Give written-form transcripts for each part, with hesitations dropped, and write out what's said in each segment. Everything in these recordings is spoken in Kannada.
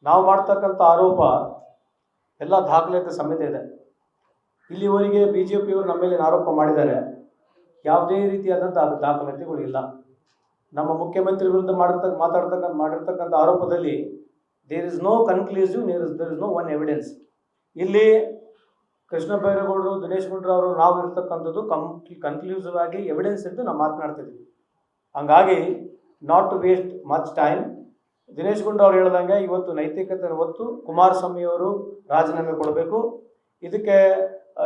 ನಾವು ಮಾಡ್ತಕ್ಕಂಥ ಆರೋಪ ಎಲ್ಲ ದಾಖಲಾತಿ ಸಮೇತ ಇದೆ. ಇಲ್ಲಿವರೆಗೆ BJPಯವರು ನಮ್ಮ ಮೇಲೆ ಆರೋಪ ಮಾಡಿದ್ದಾರೆ, ಯಾವುದೇ ರೀತಿಯಾದಂಥ ದಾಖಲಾತಿಗಳು ಇಲ್ಲ. ನಮ್ಮ ಮುಖ್ಯಮಂತ್ರಿ ವಿರುದ್ಧ ಮಾಡಿರ್ತಕ್ಕಂಥ ಆರೋಪದಲ್ಲಿ there is no conclusive, there is no one evidence. ಇಲ್ಲಿ ಕೃಷ್ಣ ಬೈರೇಗೌಡರು, ದಿನೇಶ್ ಗುಂಡೂರಾವ್ ನಾವು ಇರ್ತಕ್ಕಂಥದ್ದು ಕನ್ಕ್ಲೂಸಿವ್ ಆಗಿ ಎವಿಡೆನ್ಸ್ ಇದ್ದು ನಾವು ಮಾತನಾಡ್ತಿದ್ವಿ. ಹಂಗಾಗಿ not to waste much time. Dinesh Gundu Rao ಹೇಳ್ದಂಗೆ ಇವತ್ತು ನೈತಿಕತೆ ಹೊತ್ತು ಕುಮಾರಸ್ವಾಮಿಯವರು ರಾಜೀನಾಮೆ ಕೊಡಬೇಕು. ಇದಕ್ಕೆ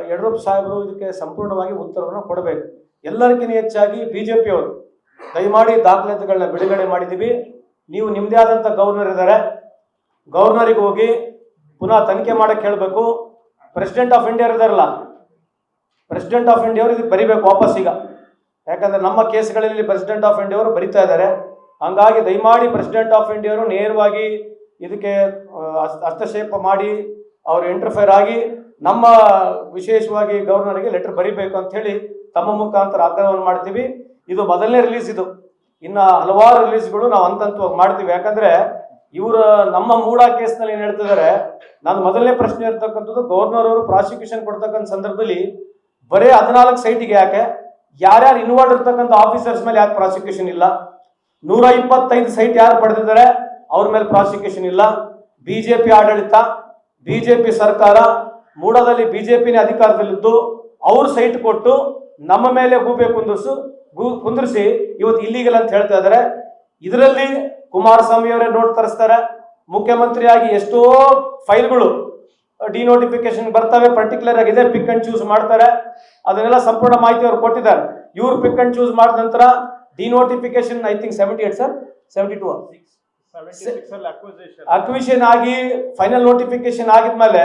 ಯಡಿಯೂರಪ್ಪ ಸಾಹೇಬರು ಇದಕ್ಕೆ ಸಂಪೂರ್ಣವಾಗಿ ಉತ್ತರವನ್ನು ಕೊಡಬೇಕು. ಎಲ್ಲರಿಗಿಂತ ಹೆಚ್ಚಾಗಿ BJPಯವರು ದಯಮಾಡಿ ದಾಖಲಾತಿಗಳನ್ನ ಬಿಡುಗಡೆ ಮಾಡಿದ್ದೀವಿ. ನೀವು ನಿಮ್ಮದೇ ಆದಂಥ ಗವರ್ನರ್ ಇದ್ದಾರೆ, ಗವರ್ನರಿಗೆ ಹೋಗಿ ಪುನಃ ತನಿಖೆ ಮಾಡಕ್ಕೆ ಹೇಳಬೇಕು. ಪ್ರೆಸಿಡೆಂಟ್ ಆಫ್ ಇಂಡಿಯಾ ಇದ್ದಾರಲ್ಲ, ಪ್ರೆಸಿಡೆಂಟ್ ಆಫ್ ಇಂಡಿಯಾ ಅವರು ಇದಕ್ಕೆ ಬರಿಬೇಕು ವಾಪಸ್ ಈಗ. ಯಾಕಂದರೆ ನಮ್ಮ ಕೇಸ್ಗಳಲ್ಲಿ ಪ್ರೆಸಿಡೆಂಟ್ ಆಫ್ ಇಂಡಿಯಾ ಅವರು ಬರಿತಾ ಇದ್ದಾರೆ. ಹಂಗಾಗಿ ದಯಮಾಡಿ ಪ್ರೆಸಿಡೆಂಟ್ ಆಫ್ ಇಂಡಿಯಾ ಅವರು ನೇರವಾಗಿ ಇದಕ್ಕೆ ಹಸ್ತಕ್ಷೇಪ ಮಾಡಿ ಅವರು ಇಂಟರ್ಫೇರ್ ಆಗಿ ನಮ್ಮ ವಿಶೇಷವಾಗಿ ಗವರ್ನರಿಗೆ ಲೆಟರ್ ಬರಿಬೇಕು ಅಂತ ಹೇಳಿ ತಮ್ಮ ಮುಖಾಂತರ ಆಗ್ರಹವನ್ನು ಮಾಡ್ತೀವಿ. ಇದು ಮೊದಲನೇ ರಿಲೀಸ್, ಇದು ಇನ್ನು ಹಲವಾರು ರಿಲೀಸ್ಗಳು ನಾವು ಹಂತವಾಗಿ ಮಾಡ್ತೀವಿ. ಯಾಕಂದರೆ ಇವರು ನಮ್ಮ ಮೂಡಾ ಕೇಸ್ನಲ್ಲಿ ಏನು ಹೇಳ್ತಿದ್ದಾರೆ, ನಾನು ಮೊದಲನೇ ಪ್ರಶ್ನೆ ಇರ್ತಕ್ಕಂಥದ್ದು ಗವರ್ನರ್ ಅವರು ಪ್ರಾಸಿಕ್ಯೂಷನ್ ಕೊಡ್ತಕ್ಕಂಥ ಸಂದರ್ಭದಲ್ಲಿ ಬರೀ 14 ಸೈಟಿಗೆ ಯಾಕೆ, ಯಾರ್ಯಾರು ಇನ್ವಾಲ್ವ್ ಇರ್ತಕ್ಕಂಥ ಆಫೀಸರ್ಸ್ ಮೇಲೆ ಯಾಕೆ ಪ್ರಾಸಿಕ್ಯೂಷನ್ ಇಲ್ಲ, 125 ಸೈಟ್ ಯಾರು ಪಡೆದಿದ್ದಾರೆ ಅವ್ರ ಮೇಲೆ ಪ್ರಾಸಿಕ್ಯೂಷನ್ ಇಲ್ಲ. BJP ಆಡಳಿತ, BJP ಸರ್ಕಾರ, ಮೂಡಾದಲ್ಲಿ BJPನೇ ಅಧಿಕಾರದಲ್ಲಿದ್ದು ಅವ್ರ ಸೈಟ್ ಕೊಟ್ಟು ನಮ್ಮ ಮೇಲೆ ಗೂಬೆ ಕುಂದಿರಿಸಿ ಇವತ್ತು ಇಲ್ಲಿಗಲ್ ಅಂತ ಹೇಳ್ತಾ ಇದ್ದಾರೆ. ಇದರಲ್ಲಿ ಕುಮಾರಸ್ವಾಮಿ ಅವರೇ ನೋಟ್ ತರಿಸ್ತಾರೆ. ಮುಖ್ಯಮಂತ್ರಿಯಾಗಿ ಎಷ್ಟೋ ಫೈಲ್ಗಳು ಡಿನೋಟಿಫಿಕೇಶನ್ ಬರ್ತವೆ, ಪರ್ಟಿಕ್ಯುಲರ್ ಆಗಿದೆ, ಪಿಕ್ ಅಂಡ್ ಚೂಸ್ ಮಾಡ್ತಾರೆ. ಅದನ್ನೆಲ್ಲ ಸಂಪೂರ್ಣ ಮಾಹಿತಿ ಅವರು ಕೊಟ್ಟಿದ್ದಾರೆ. ಇವ್ರು ಪಿಕ್ ಅಂಡ್ ಚೂಸ್ ಮಾಡಿದ ನಂತರ denotification I think 78 sir 72 acquisition ಆಗಿ ಫೈನಲ್ ನೋಟಿಫಿಕೇಶನ್ ಆಗಿದ್ಮೇಲೆ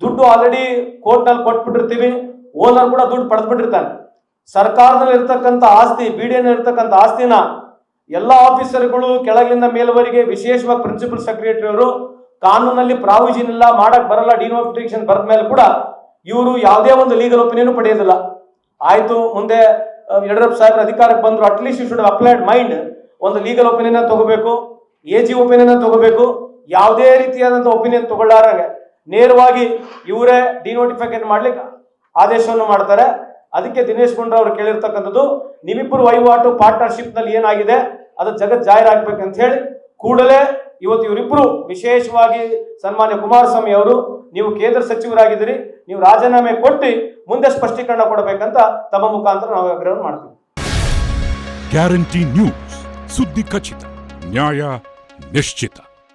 ದುಡ್ಡು ಆಲ್ರೆಡಿ ಕೋರ್ಟ್ನಲ್ಲಿ ಕೊಟ್ಬಿಟ್ಟಿರ್ತೀವಿ. ಓನರ್ ಕೂಡ ದುಡ್ಡು ಪಡೆದ್ಬಿಟ್ಟಿರ್ತಾನೆ. ಸರ್ಕಾರದಲ್ಲಿ ಇರ್ತಕ್ಕಂಥ ಆಸ್ತಿ, BDN ಇರ್ತಕ್ಕಂಥ ಆಸ್ತಿನ ಎಲ್ಲ ಆಫೀಸರ್ಗಳು ಕೆಳಗಿನಿಂದ ಮೇಲ್ವರೆಗೆ, ವಿಶೇಷವಾಗಿ ಪ್ರಿನ್ಸಿಪಲ್ ಸೆಕ್ರೆಟರಿ ಅವರು ಕಾನೂನಲ್ಲಿ ಪ್ರಾವಿಷನ್ ಇಲ್ಲ, ಮಾಡಕ್ ಬರಲ್ಲ, ಡಿನೋಟಿಫಿಕೇಶನ್ ಬರೆದ ಮೇಲೆ ಕೂಡ ಇವರು ಯಾವುದೇ ಒಂದು ಲೀಗಲ್ ಒಪಿನಿಯನ್ ಪಡೆಯೋದಿಲ್ಲ. ಆಯ್ತು, ಮುಂದೆ ಯಡಿಯೂರಪ್ಪ ಸಾಹೇಬ್ರ ಅಧಿಕಾರಕ್ಕೆ ಬಂದ್ರು, at least you should applied mind, ಒಂದು ಲೀಗಲ್ ಒಪಿನಿಯನ್ ತಗೋಬೇಕು, AG ಒಪಿನಿಯನ್ ತಗೋಬೇಕು. ಯಾವುದೇ ರೀತಿಯಾದಂಥ ಒಪಿನಿಯನ್ ತಗೊಳ್ಳಾರಂಗೆ ನೇರವಾಗಿ ಇವರೇ ಡಿನೋಟಿಫಿಕೇಶನ್ ಮಾಡ್ಲಿಕ್ಕೆ ಆದೇಶವನ್ನು ಮಾಡ್ತಾರೆ. ಅದಕ್ಕೆ ದಿನೇಶ್ ಗುಂಡೂರಾವ್ ಅವರು ಕೇಳಿರ್ತಕ್ಕಂಥದ್ದು, ನಿಮ್ಮಿಬ್ಬರು ವಹಿವಾಟು ಪಾರ್ಟ್ನರ್ಶಿಪ್ ನಲ್ಲಿ ಏನಾಗಿದೆ ಅದು ಜಗತ್ ಜಾಹೀರಾಗಬೇಕಂತ ಹೇಳಿ ಕೂಡಲೇ ಇವತ್ತು ಇವರಿಬ್ಬರು, ವಿಶೇಷವಾಗಿ ಸನ್ಮಾನ್ಯ ಕುಮಾರಸ್ವಾಮಿ ಅವರು, ನೀವು ಕೇಂದ್ರ ಸಚಿವರಾಗಿದ್ದೀರಿ, ನೀವು ರಾಜೀನಾಮೆ ಕೊಟ್ಟು ಮುಂದೆ ಸ್ಪಷ್ಟೀಕರಣ ಕೊಡಬೇಕಂತ ತಮ್ಮ ಮುಖಾಂತರ ನಾವು ಆಗ್ರಹ ಮಾಡ್ತೀವಿ. ಗ್ಯಾರಂಟಿ ನ್ಯೂಸ್, ಸುದ್ದಿ ಖಚಿತ, ನ್ಯಾಯ ನಿಶ್ಚಿತ.